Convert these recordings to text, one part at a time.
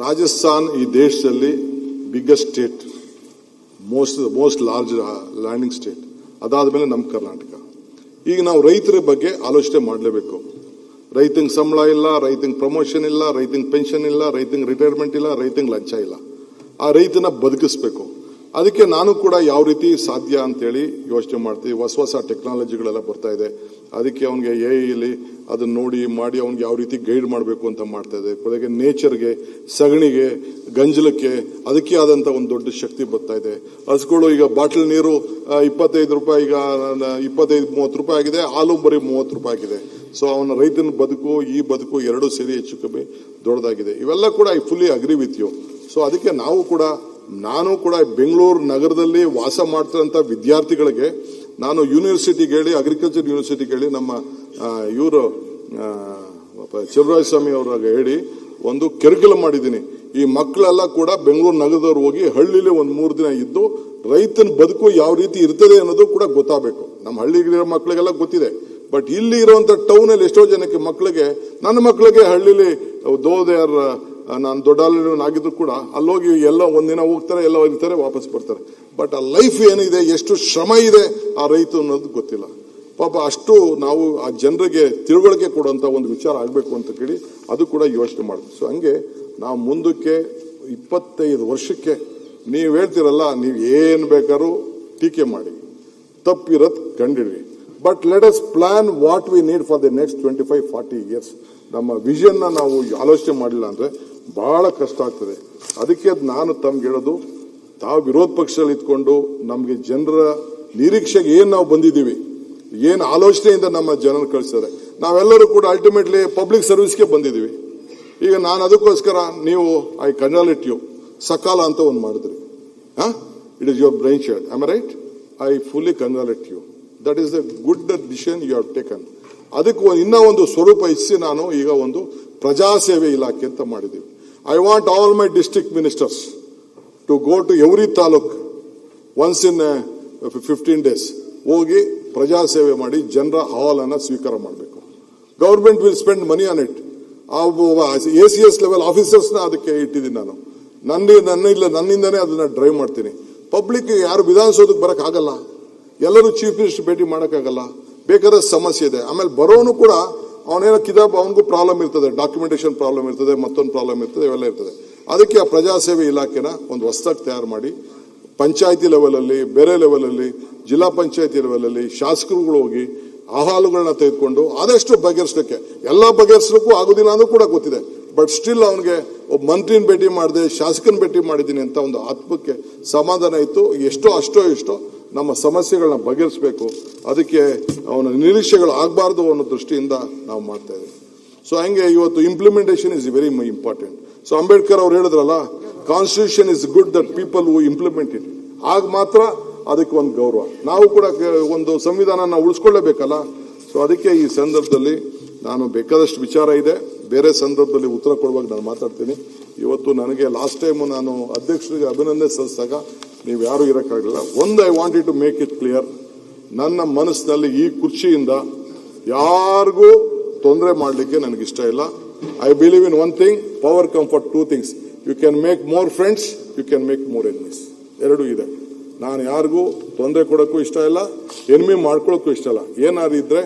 ರಾಜಸ್ಥಾನ್ ಈ ದೇಶದಲ್ಲಿ biggest state, most large landing state. ಅದಾದ್ಮೇಲೆ ನಮ್ಮ ಕರ್ನಾಟಕ. ಈಗ ನಾವು ರೈತರ ಬಗ್ಗೆ ಆಲೋಚನೆ ಮಾಡಲೇಬೇಕು. ರೈತಂಗೆ ಸಂಬಳ ಇಲ್ಲ, ರೈತಂಗೆ ಪ್ರಮೋಷನ್ ಇಲ್ಲ, ರೈತಂಗೆ ಪೆನ್ಷನ್ ಇಲ್ಲ, ರೈತಂಗೆ ರಿಟೈರ್ಮೆಂಟ್ ಇಲ್ಲ, ರೈತಂಗೆ ಲಂಚ ಇಲ್ಲ. ಆ ರೈತನ ಬದುಕಿಸ್ಬೇಕು. ಅದಕ್ಕೆ ನಾನು ಕೂಡ ಯಾವ ರೀತಿ ಸಾಧ್ಯ ಅಂತೇಳಿ ಯೋಚನೆ ಮಾಡ್ತೀವಿ. ಹೊಸ ಟೆಕ್ನಾಲಜಿಗಳೆಲ್ಲ ಬರ್ತಾ ಇದೆ. ಅದಕ್ಕೆ ಅವನಿಗೆ ಎಐಲಿ ಅದನ್ನ ನೋಡಿ ಮಾಡಿ ಅವ್ನಿಗೆ ಯಾವ ರೀತಿ ಗೈಡ್ ಮಾಡಬೇಕು ಅಂತ ಮಾಡ್ತಾ ಇದೆ. ಕೊನೆಗೆ ನೇಚರ್ಗೆ, ಸಗಣಿಗೆ, ಗಂಜಲಕ್ಕೆ ಅದಕ್ಕೆ ಆದಂತ ಒಂದು ದೊಡ್ಡ ಶಕ್ತಿ ಬರ್ತಾ ಇದೆ. ಹಸುಗಳು ಈಗ ಬಾಟಲ್ ನೀರು 25 ರೂಪಾಯಿ, ಈಗ 25-30 ರೂಪಾಯಿ ಆಗಿದೆ. ಹಾಲು ಬರೀ 30 ರೂಪಾಯಿ ಆಗಿದೆ. ಸೊ ಅವನ ರೈತನ ಬದುಕು, ಈ ಬದುಕು ಎರಡೂ ಸೇರಿ ಹೆಚ್ಚು ಕಮ್ಮಿ ದೊಡ್ಡದಾಗಿದೆ. ಇವೆಲ್ಲ ಕೂಡ I fully agree with you. So ಅದಕ್ಕೆ ನಾನು ಕೂಡ ಬೆಂಗಳೂರು ನಗರದಲ್ಲಿ ವಾಸ ಮಾಡ್ತಿರೋಂಥ ವಿದ್ಯಾರ್ಥಿಗಳಿಗೆ ನಾನು ಯೂನಿವರ್ಸಿಟಿಗೆ ಹೇಳಿ, ಅಗ್ರಿಕಲ್ಚರ್ ಯೂನಿವರ್ಸಿಟಿಗೆ ಹೇಳಿ, ನಮ್ಮ ಇವರು ಚಲುವರಾಯಸ್ವಾಮಿ ಅವ್ರಿಗೆ ಹೇಳಿ ಒಂದು ಕರಿಕ್ಯುಲಮ್ ಮಾಡಿದ್ದೀನಿ. ಈ ಮಕ್ಕಳೆಲ್ಲ ಕೂಡ ಬೆಂಗಳೂರು ನಗರದವ್ರು ಹೋಗಿ ಹಳ್ಳಿಲಿ ಒಂದು 3 ದಿನ ಇದ್ದು ರೈತನ ಬದುಕು ಯಾವ ರೀತಿ ಇರ್ತದೆ ಅನ್ನೋದು ಕೂಡ ಗೊತ್ತಾಗಬೇಕು. ನಮ್ಮ ಹಳ್ಳಿಗಿರೋ ಮಕ್ಕಳಿಗೆಲ್ಲ ಗೊತ್ತಿದೆ. ಬಟ್ ಇಲ್ಲಿ ಇರುವಂತ ಟೌನ್ ಅಲ್ಲಿ ಎಷ್ಟೋ ಜನಕ್ಕೆ ಮಕ್ಕಳಿಗೆ, ನನ್ನ ಮಕ್ಕಳಿಗೆ ಹಳ್ಳಿಲಿ ನಾನು ದೊಡ್ಡಾಗಿದ್ರು ಕೂಡ ಅಲ್ಲೋಗಿ ಎಲ್ಲ ಒಂದಿನ ಹೋಗ್ತಾರೆ, ಎಲ್ಲ ಇರ್ತಾರೆ, ವಾಪಸ್ ಬರ್ತಾರೆ. ಬಟ್ ಆ ಲೈಫ್ ಏನಿದೆ, ಎಷ್ಟು ಶ್ರಮ ಇದೆ ಆ ರೈತ ಅನ್ನೋದು ಗೊತ್ತಿಲ್ಲ. ಪಾಪ ಅಷ್ಟು ನಾವು ಆ ಜನರಿಗೆ ತಿಳುವಳಿಕೆ ಕೊಡುವಂತ ಒಂದು ವಿಚಾರ ಆಗಬೇಕು ಅಂತ ಕೇಳಿ ಅದು ಕೂಡ ಯೋಚನೆ ಮಾಡ್ತೀವಿ. ಸೊ ಹಂಗೆ ನಾವು ಮುಂದಕ್ಕೆ 25 ವರ್ಷಕ್ಕೆ ನೀವು ಹೇಳ್ತಿರಲ್ಲ, ನೀವು ಏನ್ ಬೇಕಾದ್ರೂ ಟೀಕೆ ಮಾಡಿ, ತಪ್ಪಿರೋದ್ ಕಂಡಿಡ್ರಿ. But let us plan what we need for the next 25-40 years. ನಮ್ಮ ವಿಷನ್ ನಾವು ಆಲೋಚನೆ ಮಾಡಿಲ್ಲ ಅಂದ್ರೆ ಬಹಳ ಕಷ್ಟ ಆಗ್ತದೆ. ಅದಕ್ಕೆ ನಾನು ತಮ್ಗೆ ಹೇಳೋದು, ತಾವು ವಿರೋಧ ಪಕ್ಷದಲ್ಲಿ ಇದ್ಕೊಂಡು ನಮ್ಗೆ ಜನರ ನಿರೀಕ್ಷೆಗೆ ಏನ್ ನಾವು ಬಂದಿದ್ದೀವಿ, ಏನ್ ಆಲೋಚನೆಯಿಂದ ನಮ್ಮ ಜನರು ಕಳಿಸಿದ್ದಾರೆ, ನಾವೆಲ್ಲರೂ ಕೂಡ ಅಲ್ಟಿಮೇಟ್ಲಿ ಪಬ್ಲಿಕ್ ಸರ್ವಿಸ್ಗೆ ಬಂದಿದ್ದೀವಿ. ಈಗ ನಾನು ಅದಕ್ಕೋಸ್ಕರ ನೀವು ಐ ಕಂಗ್ರಾಚುಲೇಟ್ ಯು, ಸಕಾಲ ಅಂತ ಒಂದು ಮಾಡಿದ್ರಿ. It is your brain shade, am I right? I fully congratulate you. That is the good decision you have taken. ಅದಕ್ಕೆ ಇನ್ನೂ ಒಂದು ಸ್ವರೂಪ ಇರಿಸಿ ನಾನು ಈಗ ಒಂದು ಪ್ರಜಾಸೇವೆ ಇಲಾಖೆ ಅಂತ ಮಾಡಿದ್ದೀವಿ. I want all my district ministers to go to every taluk once in 15 days ಹೋಗಿ ಪ್ರಜಾಸೇವೆ ಮಾಡಿ ಜನರ ಅಹವಾಲನ್ನ ಸ್ವೀಕಾರ ಮಾಡಬೇಕು. Government will spend money on it. ACS level ಆಫೀಸರ್ಸ್ನ ಅದಕ್ಕೆ ಇಟ್ಟಿದ್ದೀನಿ ನಾನು. ನನ್ನಿಂದನೇ ಅದನ್ನ ಡ್ರೈವ್ ಮಾಡ್ತೀನಿ. ಪಬ್ಲಿಕ್ ಯಾರು ವಿಧಾನಸೌಧಕ್ಕೆ ಬರಕ್ ಆಗಲ್ಲ, ಎಲ್ಲರೂ ಚೀಫ್ ಮಿನಿಸ್ಟರ್ ಭೇಟಿ ಮಾಡೋಕ್ಕಾಗಲ್ಲ, ಬೇಕಾದ ಸಮಸ್ಯೆ ಇದೆ. ಆಮೇಲೆ ಬರೋನು ಕೂಡ ಅವನೇನೋ ಅವನಿಗೂ ಪ್ರಾಬ್ಲಮ್ ಇರ್ತದೆ, ಡಾಕ್ಯುಮೆಂಟೇಶನ್ ಪ್ರಾಬ್ಲಮ್ ಇರ್ತದೆ, ಮತ್ತೊಂದು ಪ್ರಾಬ್ಲಮ್ ಇರ್ತದೆ, ಇವೆಲ್ಲ ಇರ್ತದೆ. ಅದಕ್ಕೆ ಆ ಪ್ರಜಾಸೇವೆ ಇಲಾಖೆನ ಒಂದು ಹೊಸದಾಗಿ ತಯಾರು ಮಾಡಿ ಪಂಚಾಯತಿ ಲೆವೆಲಲ್ಲಿ, ಬೇರೆ ಲೆವೆಲಲ್ಲಿ, ಜಿಲ್ಲಾ ಪಂಚಾಯತಿ ಲೆವೆಲಲ್ಲಿ ಶಾಸಕರುಗಳು ಹೋಗಿ ಅಹವಾಲುಗಳನ್ನ ತೆಗೆದುಕೊಂಡು ಆದಷ್ಟು ಬಗೆಹರಿಸಲಿಕ್ಕೆ, ಎಲ್ಲ ಬಗೆಹರಿಸಲಿಕ್ಕೂ ಆಗೋದಿಲ್ಲ ಅನ್ನೋದು ಕೂಡ ಗೊತ್ತಿದೆ. ಬಟ್ ಸ್ಟಿಲ್ ಅವನಿಗೆ ಒಬ್ಬ ಮಂತ್ರಿನ ಭೇಟಿ ಮಾಡಿದೆ, ಶಾಸಕನ ಭೇಟಿ ಮಾಡಿದ್ದೀನಿ ಅಂತ ಒಂದು ಆತ್ಮಕ್ಕೆ ಸಮಾಧಾನ ಇತ್ತು. ಎಷ್ಟೋ ನಮ್ಮ ಸಮಸ್ಯೆಗಳನ್ನ ಬಗೆಹರಿಸಬೇಕು. ಅದಕ್ಕೆ ಅವನ ನಿರೀಕ್ಷೆಗಳು ಆಗಬಾರ್ದು ಅನ್ನೋ ದೃಷ್ಟಿಯಿಂದ ನಾವು ಮಾಡ್ತಾ ಇದ್ದೀವಿ. ಸೊ ಹಂಗೆ ಇವತ್ತು implementation is very important. So Ambedkar ಅವ್ರು ಹೇಳಿದ್ರಲ್ಲ, constitution is good that people who implement it. ಆಗ ಮಾತ್ರ ಅದಕ್ಕೆ ಒಂದು ಗೌರವ. ನಾವು ಕೂಡ ಒಂದು ಸಂವಿಧಾನ ಉಳಿಸ್ಕೊಳ್ಳೇಬೇಕಲ್ಲ. ಸೊ ಅದಕ್ಕೆ ಈ ಸಂದರ್ಭದಲ್ಲಿ ನಾನು ಬೇಕಾದಷ್ಟು ವಿಚಾರ ಇದೆ, ಬೇರೆ ಸಂದರ್ಭದಲ್ಲಿ ಉತ್ತರ ಕೊಡುವಾಗ ನಾನು ಮಾತಾಡ್ತೀನಿ. ಇವತ್ತು ನನಗೆ ಲಾಸ್ಟ್ ಟೈಮ್ ನಾನು ಅಧ್ಯಕ್ಷರಿಗೆ ಅಭಿನಂದನೆ ಸಲ್ಲಿಸಿದಾಗ ನೀವು ಯಾರು ಇರೋಕ್ಕಾಗಲಿಲ್ಲ. ಒಂದು I wanted to make it clear, ನನ್ನ ಮನಸ್ಸಿನಲ್ಲಿ ಈ ಕುರ್ಚಿಯಿಂದ ಯಾರಿಗೂ ತೊಂದರೆ ಮಾಡಲಿಕ್ಕೆ ನನಗಿಷ್ಟ ಇಲ್ಲ. I believe in one thing, power comfort 2 things. You can make more friends, you can make more enemies. ಎರಡೂ ಇದೆ. ನಾನು ಯಾರಿಗೂ ತೊಂದರೆ ಕೊಡೋಕ್ಕೂ ಇಷ್ಟ ಇಲ್ಲ, ಎನಿಮಿ ಮಾಡ್ಕೊಳ್ಳೋಕ್ಕೂ ಇಷ್ಟ ಇಲ್ಲ. ಏನಾದ್ರು ಇದ್ರೆ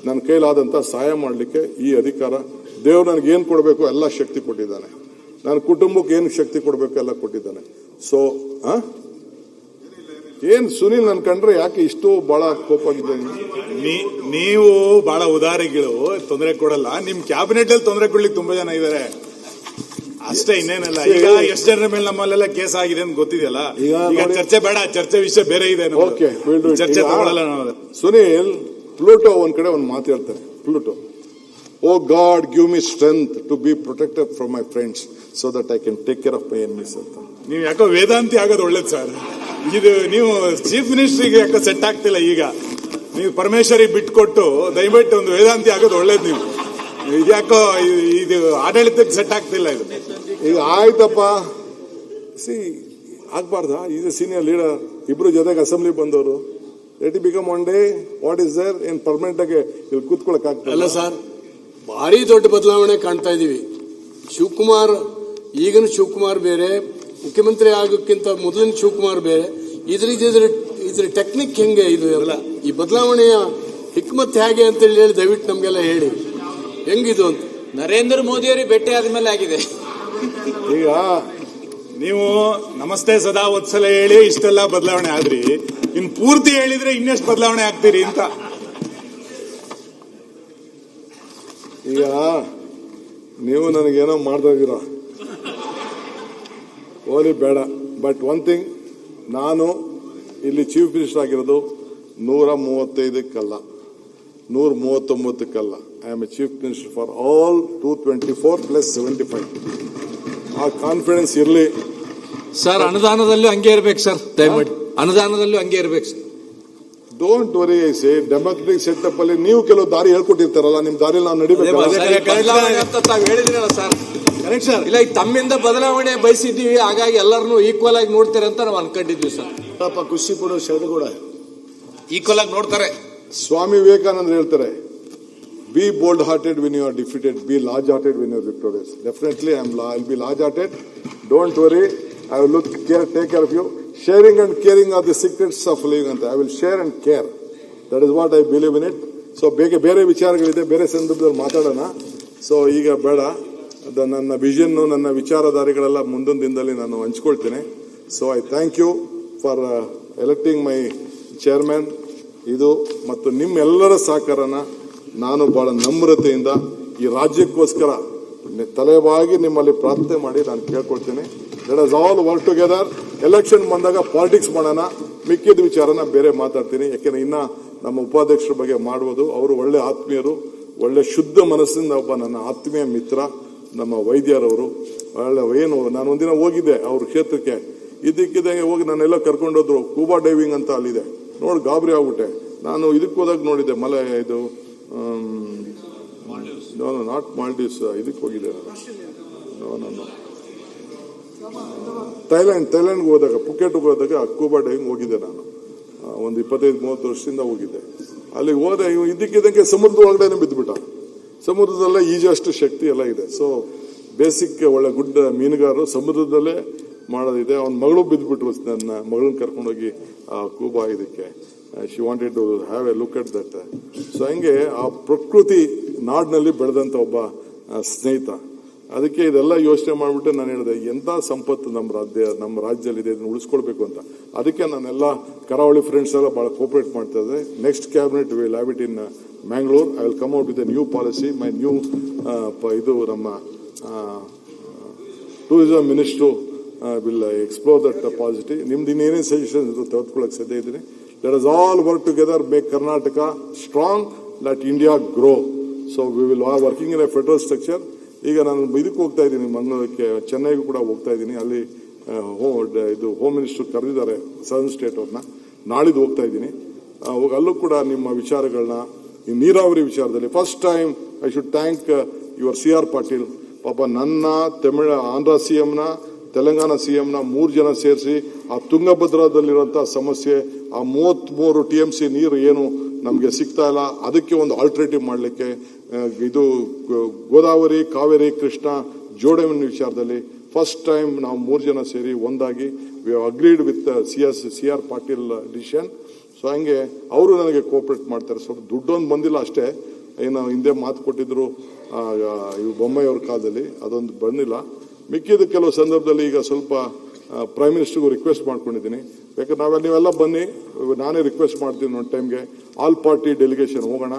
ನನ್ನ ಕೈಲಾದಂಥ ಸಹಾಯ ಮಾಡಲಿಕ್ಕೆ ಈ ಅಧಿಕಾರ, ದೇವ್ರು ನನಗೆ ಏನು ಕೊಡಬೇಕು ಎಲ್ಲ ಶಕ್ತಿ ಕೊಟ್ಟಿದ್ದಾನೆ. ನನ್ನ ಕುಟುಂಬಕ್ಕೆ ಏನು ಶಕ್ತಿ ಕೊಡಬೇಕು ಎಲ್ಲ ಕೊಟ್ಟಿದ್ದಾನೆ. ಸೊ ಏನ್ ಸುನೀಲ್ ನನ್ ಕಂಡ್ರೆ ಯಾಕೆ ಇಷ್ಟು ಬಹಳ ಕೋಪ ಆಗಿದೆ? ನೀವು ಬಹಳ ಉದಾರಿಗಳು, ತೊಂದರೆ ಕೊಡಲ್ಲ. ನಿಮ್ ಕ್ಯಾಬಿನೆಟ್ ಅಲ್ಲಿ ತೊಂದರೆ ಕೊಡ್ಲಿಕ್ಕೆ ತುಂಬಾ ಜನ ಇದಾರೆ ಅಷ್ಟೇ, ಇನ್ನೇನಲ್ಲ. ಈಗ ಎಷ್ಟು ಜನರ ಮೇಲೆ ನಮ್ಮಲ್ಲೆಲ್ಲ ಕೇಸ್ ಆಗಿದೆ ಅಂತ ಗೊತ್ತಿದೆಯಲ್ಲ. ಈಗ ಚರ್ಚೆ ಬೇಡ, ಚರ್ಚೆ ವಿಷಯ ಬೇರೆ ಇದೆ. ಚರ್ಚೆ ತಗೊಳ್ಳಲ್ಲ ನಾವು. ಸುನೀಲ್, ಪ್ಲೂಟೋ ಒಂದ್ ಕಡೆ ಒಂದು ಮಾತು ಹೇಳ್ತಾರೆ. Pluto, O God give me strength to be protected from my friends so that I can take care of my enemies ಅಂತ. ನೀವು ಯಾಕೋ ವೇದಾಂತಿ ಆಗೋದು ಒಳ್ಳೇದು ಸರ್. ಇದು ನೀವು ಚೀಫ್ ಮಿನಿಸ್ಟ್ರಿಗೆ ಯಾಕೋ ಸೆಟ್ ಆಗ್ತಿಲ್ಲ. ಈಗ ನೀವು ಪರಮೇಶ್ವರಿ ಬಿಟ್ಕೊಟ್ಟು ದಯವಿಟ್ಟು ಒಂದು ವೇದಾಂತಿ ಆಗೋದು ಒಳ್ಳೇದು. ನೀವು ಇದ್ಯಾಕೋ ಇದು ಆಡಳಿತಕ್ಕೆ ಸೆಟ್ ಆಗ್ತಿಲ್ಲ. ಇದು ಈಗ ಆಯ್ತಪ್ಪ, ಆಗ್ಬಾರ್ದ? ಈಸ್ ಎ ಸೀನಿಯರ್ ಲೀಡರ್, ಇಬ್ರು ಜೊತೆಗೆ ಅಸೆಂಬ್ಲಿ ಬಂದವರು. Let it become one day what is there in permanent ಆಗಿ ಇಲ್ಲಿ ಕೂತ್ಕೊಳಕ್ ಆಗ್ತದೆ. ಅಲ್ಲ ಸರ್, ಭಾರಿ ದೊಡ್ಡ ಬದಲಾವಣೆ ಕಾಣ್ತಾ ಇದೀವಿ. ಶಿವಕುಮಾರ್ ಈಗಿನ ಶಿವಕುಮಾರ್ ಬೇರೆ, ಮುಖ್ಯಮಂತ್ರಿ ಆಗೋಕ್ಕಿಂತ ಮೊದಲಿನ ಶಿವಕುಮಾರ್ ಬೇರೆ. ಇದ್ರ ಟೆಕ್ನಿಕ್ ಹೆಂಗೆ ಇದು ಈ ಬದಲಾವಣೆಯ ಹಿಕ್ಮತ್ ಹೇಗೆ ಅಂತ ಹೇಳಿ ದಯವಿಟ್ಟು ನಮ್ಗೆಲ್ಲ ಹೇಳಿ ಹೆಂಗಿದು ಅಂತ. ನರೇಂದ್ರ ಮೋದಿಯವರಿಗೆ ಭೇಟಿ ಆದ್ಮೇಲೆ ಆಗಿದೆ. ಈಗ ನೀವು ನಮಸ್ತೆ ಸದಾ ವತ್ಸಲ ಹೇಳಿ ಇಷ್ಟೆಲ್ಲ ಬದಲಾವಣೆ ಆದ್ರಿ, ಇನ್ ಪೂರ್ತಿ ಹೇಳಿದ್ರೆ ಇನ್ನೆಷ್ಟು ಬದಲಾವಣೆ ಆಗ್ತೀರಿ ಅಂತ. ಈಗ ನೀವು ನನಗೇನೋ ಮಾಡ್ತಾ ಇದ್ದೀರಾ, ಓಲಿ ಬೇಡ. ಬಟ್ ಒನ್ ಥಿಂಗ್, ನಾನು ಇಲ್ಲಿ ಚೀಫ್ ಮಿನಿಸ್ಟರ್ ಆಗಿರೋದು 135ಕ್ಕಲ್ಲ, 139ಕ್ಕಲ್ಲ. I am a chief minister for all 224 + 75. ಆ ಕಾನ್ಫಿಡೆನ್ಸ್ ಇರಲಿ ಸರ್. ಅನುದಾನದಲ್ಲೂ ಹಂಗೆ ಇರ್ಬೇಕು ಸರ್, ದಯಮಾಡಿ ಅನುದಾನದಲ್ಲೂ ಹಂಗೆ ಇರ್ಬೇಕು sir. Don't worry. I say democratic setup ಅಲ್ಲಿ ನೀವು ಕೆಲವು ದಾರಿ ಹೇಳ್ಕೊಟ್ಟಿರ್ತಾರಲ್ಲ, ನಿಮ್ ದಾರಿಯಲ್ಲಿ ನಾವು ನಡಿಬೇಕು. ಬದಲಾವಣೆ ಅಂತ ತಾವು ಹೇಳಿದ್ರಲ್ಲ ಸರ್. Correct sir. ಇಲ್ಲ, ಈಗ ತಮ್ಮಿಂದ ಬದಲಾವಣೆ ಬಯಸಿದ್ದೀವಿ, ಹಾಗಾಗಿ ಎಲ್ಲರನ್ನೂ ಈಕ್ವಲ್ ಆಗಿ ನೋಡ್ತಾರೆ ಅಂತ ನಾವು ಅನ್ಕೊಂಡಿದ್ವಿ ಸರ್. ಖುಷಿ ಕೊಡೋ ಶರದು ಕೂಡ ಈಕ್ವಲ್ ಆಗಿ ನೋಡ್ತಾರೆ. ಸ್ವಾಮಿ ವಿವೇಕಾನಂದ ಹೇಳ್ತಾರೆ, B bold hearted when you are defeated, be large hearted when you are victorious. Definitely I'll be large hearted. Don't worry, I will take care of you. Sharing and caring are the secrets of living ಅಂತ. I will share and care. That is what I believe in it. So ಬೇರೆ ವಿಚಾರಗಳಿದೆ, ಬೇರೆ ಸಂದರ್ಭದಲ್ಲಿ ಮಾತಾಡೋಣ. So ಈಗ ಬೇಡ. ನನ್ನ vision, ನನ್ನ ವಿಚಾರಧಾರೆಗಳೆಲ್ಲ ಮುಂದೊಂದು ದಿನದಲ್ಲಿ ನಾನು ಹಂಚ್ಕೊಳ್ತೇನೆ. So I thank you for electing my chairman. ಇದು ಮತ್ತು ನಿಮ್ಮೆಲ್ಲರ ಸಹಕಾರನ ನಾನು ಬಹಳ ನಮ್ರತೆಯಿಂದ ಈ ರಾಜ್ಯಕ್ಕೋಸ್ಕರ ತಲೆಬಾಗಿ ನಿಮ್ಮಲ್ಲಿ ಪ್ರಾರ್ಥನೆ ಮಾಡಿ ನಾನು ಕೇಳ್ಕೊಳ್ತೇನೆ. Let us all work together. Election ಬಂದಾಗ ಪಾಲಿಟಿಕ್ಸ್ ಮಾಡೋಣ, ಮಿಕ್ಕಿದ ವಿಚಾರನ ಬೇರೆ ಮಾತಾಡ್ತೀನಿ. ಯಾಕೆಂದ್ರೆ ಇನ್ನ ನಮ್ಮ ಉಪಾಧ್ಯಕ್ಷರ ಬಗ್ಗೆ ಮಾಡುವುದು, ಅವರು ಒಳ್ಳೆ ಆತ್ಮೀಯರು, ಒಳ್ಳೆ ಶುದ್ಧ ಮನಸ್ಸಿಂದ ಒಬ್ಬ ನನ್ನ ಆತ್ಮೀಯ ಮಿತ್ರ ನಮ್ಮ ವೈದ್ಯರವರು. ಒಳ್ಳೆ ಏನು, ನಾನು ಒಂದಿನ ಹೋಗಿದ್ದೆ ಅವ್ರ ಕ್ಷೇತ್ರಕ್ಕೆ, ಇದಕ್ಕಿದ್ದಂಗೆ ಹೋಗಿ ನಾನೆಲ್ಲ ಕರ್ಕೊಂಡೋದ್ರು. ಸ್ಕೂಬಾ ಡೈವಿಂಗ್ ಅಂತ ಅಲ್ಲಿದೆ, ನೋಡಿ ಗಾಬರಿ ಆಗ್ಬಿಟ್ಟೆ. ನಾನು ಇದಕ್ಕೆ ಹೋದಾಗ ನೋಡಿದ್ದೆ, ಮಲೆ ಇದು ನಾಟ್ ಮಾಲ್ಡೀವ್ಸ್, ಇದಕ್ಕೆ ಹೋಗಿದೆ ನಾನು. ಥೈಲ್ಯಾಂಡ್ಗೆ ಹೋದಾಗ, ಪುಕೆಟ್ಗೆ ಹೋದಾಗ ಸ್ಕೂಬಾ ಡೈವಿಂಗ್ ಹೋಗಿದ್ದೆ ನಾನು. ಒಂದು 25-30 ವರ್ಷದಿಂದ ಹೋಗಿದ್ದೆ. ಅಲ್ಲಿಗೆ ಹೋದೆ, ಇದಕ್ಕಿದ್ದಂಗೆ ಸಮುದ್ರದ ಒಳಗಡೆ ಬಿದ್ದುಬಿಟ್ಟ. ಸಮುದ್ರದಲ್ಲೇ ಈಜಷ್ಟು ಶಕ್ತಿ ಎಲ್ಲ ಇದೆ. ಸೊ ಬೇಸಿಕ್ ಒಳ್ಳೆ ಗುಡ್ ಮೀನುಗಾರರು ಸಮುದ್ರದಲ್ಲೇ ಮಾಡೋದಿದೆ. ಅವನ ಮಗಳು ಬಿದ್ದುಬಿಟ್ರು, ನನ್ನ ಮಗಳನ್ನ ಕರ್ಕೊಂಡೋಗಿ ಆ ಕೂಬಾ ಇದಕ್ಕೆ. She wanted to have a look at that. So ಹಂಗೆ ಆ ಪ್ರಕೃತಿ ನಾಡಿನಲ್ಲಿ ಬೆಳೆದಂತ ಒಬ್ಬ ಸ್ನೇಹಿತ. ಅದಕ್ಕೆ ಇದೆಲ್ಲ ಯೋಚನೆ ಮಾಡಿಬಿಟ್ಟು ನಾನು ಹೇಳಿದೆ, ಎಂಥ ಸಂಪತ್ತು ನಮ್ಮ ರಾಜ್ಯದಲ್ಲಿದೆ, ಇದನ್ನು ಉಳಿಸ್ಕೊಳ್ಬೇಕು ಅಂತ. ಅದಕ್ಕೆ ನಾನೆಲ್ಲ ಕರಾವಳಿ ಫ್ರೆಂಡ್ಸ್ ಎಲ್ಲ ಬಹಳ ಕೋಪರೇಟ್ ಮಾಡ್ತಾ ಇದ್ದಾರೆ. Next cabinet will have it in Mangalore. I will come out with A new policy. My new ಇದು ನಮ್ಮ tourism minister will explore that policy. ನಿಮ್ದು ಇನ್ನೇನೇನು ಸಜೆಷನ್ ಇದು ತೆಗೆದುಕೊಳ್ಳಕ್ಕೆ ಸಾಧ್ಯ ಇದ್ದೀನಿ. Let us all work together, make Karnataka strong, let India grow. So we will are working in a federal structure. ಈಗ ನಾನು ಇದಕ್ಕೆ ಹೋಗ್ತಾ ಇದ್ದೀನಿ, ಮಂಗಳೂರಿಗೆ, ಚೆನ್ನೈಗೂ ಕೂಡ ಹೋಗ್ತಾ ಇದ್ದೀನಿ. ಅಲ್ಲಿ ಇದು ಹೋಮ್ ಮಿನಿಸ್ಟರ್ ಕರೆದಿದ್ದಾರೆ ಸದರ್ನ್ ಸ್ಟೇಟ್ ಅವ್ರನ್ನ. ನಾಳಿದ್ದು ಹೋಗ್ತಾ ಇದ್ದೀನಿ. ಅಲ್ಲೂ ಕೂಡ ನಿಮ್ಮ ವಿಚಾರಗಳನ್ನ, ಈ ನೀರಾವರಿ ವಿಚಾರದಲ್ಲಿ first time I should thank your CR Patil. ಪಾಪ ನನ್ನ ಆಂಧ್ರ CMನ, ತೆಲಂಗಾಣ CMನ 3 ಜನ ಸೇರಿಸಿ ಆ ತುಂಗಭದ್ರದಲ್ಲಿರುವಂತಹ ಸಮಸ್ಯೆ, ಆ 33 TMC ನೀರು ಏನು ನಮಗೆ ಸಿಗ್ತಾ ಇಲ್ಲ, ಅದಕ್ಕೆ ಒಂದು ಆಲ್ಟರ್ನೇಟಿವ್ ಮಾಡಲಿಕ್ಕೆ, ಇದು ಗೋದಾವರಿ, ಕಾವೇರಿ, ಕೃಷ್ಣ ಜೋಡಣೆ ವಿಚಾರದಲ್ಲಿ ಫಸ್ಟ್ ಟೈಮ್ ನಾವು 3 ಜನ ಸೇರಿ ಒಂದಾಗಿ we have agreed with CR Patil decision. So ಹಂಗೆ ಅವರು ನನಗೆ ಕೋಆಪರೇಟ್ ಮಾಡ್ತಾರೆ. ಸ್ವಲ್ಪ ದುಡ್ಡೊಂದು ಬಂದಿಲ್ಲ ಅಷ್ಟೇ, ಏನು ಹಿಂದೆ ಮಾತು ಕೊಟ್ಟಿದ್ರು ಇವು ಬೊಮ್ಮಾಯಿ ಅವ್ರ ಕಾಲದಲ್ಲಿ, ಅದೊಂದು ಬಂದಿಲ್ಲ. ಮಿಕ್ಕಿದ ಕೆಲವು ಸಂದರ್ಭದಲ್ಲಿ ಈಗ ಸ್ವಲ್ಪ ಪ್ರೈಮ್ ಮಿನಿಸ್ಟರ್ಗೂ ರಿಕ್ವೆಸ್ಟ್ ಮಾಡ್ಕೊಂಡಿದ್ದೀನಿ. ಯಾಕಂದ್ರೆ ನೀವೆಲ್ಲ ಬನ್ನಿ, ನಾನೇ ರಿಕ್ವೆಸ್ಟ್ ಮಾಡ್ತೀನಿ ಒಂದು ಟೈಮ್ಗೆ ಆಲ್ ಪಾರ್ಟಿ ಡೆಲಿಗೇಷನ್ ಹೋಗೋಣ,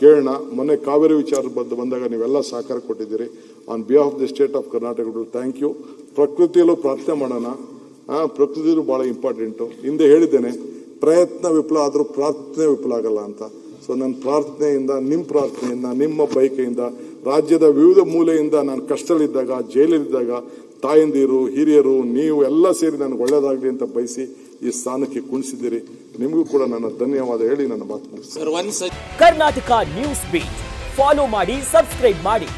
ಕೇಳೋಣ. ಮೊನ್ನೆ ಕಾವೇರಿ ವಿಚಾರ ಬಂದಾಗ ನೀವೆಲ್ಲ ಸಹಕಾರ ಕೊಟ್ಟಿದ್ದೀರಿ. On behalf of the state of Karnataka thank you. ಪ್ರಕೃತಿಯಲ್ಲೂ ಪ್ರಾರ್ಥನೆ ಮಾಡೋಣ. ಪ್ರಕೃತಿಯಲ್ಲೂ ಬಹಳ ಇಂಪಾರ್ಟೆಂಟು. ಹಿಂದೆ ಹೇಳಿದ್ದೇನೆ, ಪ್ರಯತ್ನ ವಿಫಲ ಆದರೂ ಪ್ರಾರ್ಥನೆ ವಿಫಲ ಆಗಲ್ಲ ಅಂತ. ಸೊ ನನ್ನ ಪ್ರಾರ್ಥನೆಯಿಂದ, ನಿಮ್ಮ ಪ್ರಾರ್ಥನೆಯಿಂದ, ನಿಮ್ಮ ಬಯಕೆಯಿಂದ, ರಾಜ್ಯದ ವಿವಿಧ ಮೂಲೆಯಿಂದ ನಾನು ಕಷ್ಟದಲ್ಲಿದ್ದಾಗ, ಜೈಲಲ್ಲಿದ್ದಾಗ ತಾಯಂದಿರು, ಹಿರಿಯರು, ನೀವು ಎಲ್ಲ ಸೇರಿ ನನಗೆ ಒಳ್ಳೇದಾಗಲಿ ಅಂತ ಬಯಸಿ ಈ ಸ್ಥಾನಕ್ಕೆ ಕುಣಿಸಿದ್ದೀರಿ. ನಿಮಗೂ ಕೂಡ ನನ್ನ ಧನ್ಯವಾದ ಹೇಳಿ ನನ್ನ ಮಾತು ಮುಗಿಸ್ತೀನಿ. ಕರ್ನಾಟಕ ನ್ಯೂಸ್ ಬೀಟ್ ಫಾಲೋ ಮಾಡಿ, ಸಬ್ಸ್ಕ್ರೈಬ್ ಮಾಡಿ.